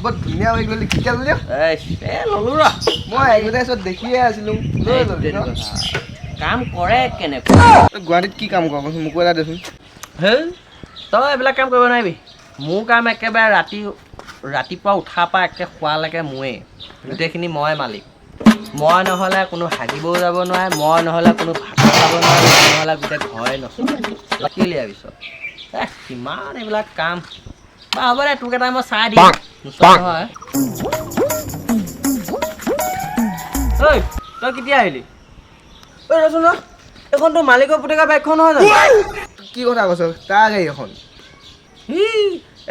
বৰ ধুনীয়া হৈ গ'লি কেতিয়া ল'লি ল'লো ৰ মই এডভাৰটাইজত দেখিয়ে আছিলোঁ লৈ ল'লি ন কাম কৰে কেনেকৈ তই গুৱাহাটীত কি কাম কৰ মোকো এটা দেচোন হেই তই এইবিলাক কাম কৰিব নোৱাৰিবি মোৰ কাম একেবাৰে ৰাতিপুৱা উঠাৰ পৰা একে শোৱালৈকে মোৱেই গোটেইখিনি মই মালিক মই নহ'লে কোনো হাগিবও যাব নোৱাৰে মই নহ'লে কোনো ভাত খাব নোৱাৰে মই নহ'লে গোটেই ঘৰে নচলে কি উলিয়াবিছ কিমান এইবিলাক কাম বা হ'ব দে তোক এটা মই চাই দিম নোচোৱা নহয় ঐ তই কেতিয়া আহিলি ঐ ৰচোন ৰ এইখন তোৰ মালিকৰ পুতেকৰ বাইকখন নহয় জানো কি কথা কৈছ তাৰ গাড়ী এখন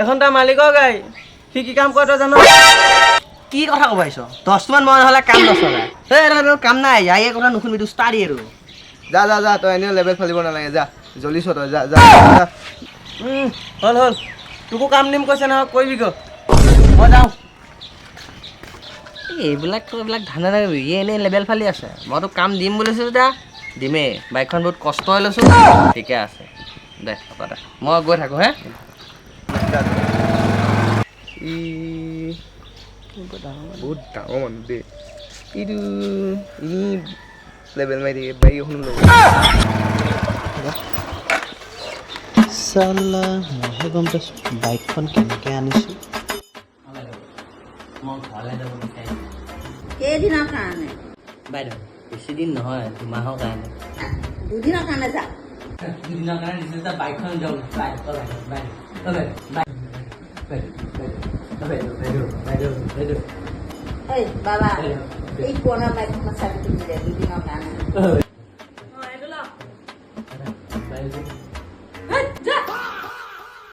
এখন তাৰ মালিকৰ গাড়ী সি কি কাম কৰে তই জানো কি কথা ক'ব পাৰিছ 10মান মই নহ'লে কাম নচলাই এই কাম নাই ইয়াৰ কথা নুশুনিবি তোৰ ষ্টাৰ্ট আৰু যা যা যা তই এনেও লেবেল ফালিব নালাগে যা জ্বলিছ তই যা যা হ'ল তোকো কাম দিম কৈছে নহয় কৰিবি ক মই যাওঁ এইবিলাক ধান্দা নাগিবি এনেই লেবেল ফালি আছে মই তোক কাম দিম বুলিছোঁ তেতিয়া দিমেই বাইকখন বহুত কষ্ট হৈ লৈছোঁ ঠিকে আছে দে হ'ব দে মই গৈ থাকোঁ হে বহুত ডাঙৰ মানুহ দেই এইটো ই লেবেল মাৰি দিয়ে বাইক এখন ল'ব চালা মইহে গম পাইছোঁ বাইকখন কেনেকৈ আনিছোঁ মই ঘৰলৈ যাব বিচাৰিছোঁ কেইদিনৰ কাৰণে বাইদেউ বেছি দিন নহয় 2 মাহৰ কাৰণে দুদিনৰ কাৰণে যা 2 দিনৰ কাৰণে দিছিলোঁ যে বাইকখন যাওঁ বাইদেউ এই বাবা এই পুৰণা বাইকখনৰ চাবি তুমি দে দুদিনৰ কাৰণে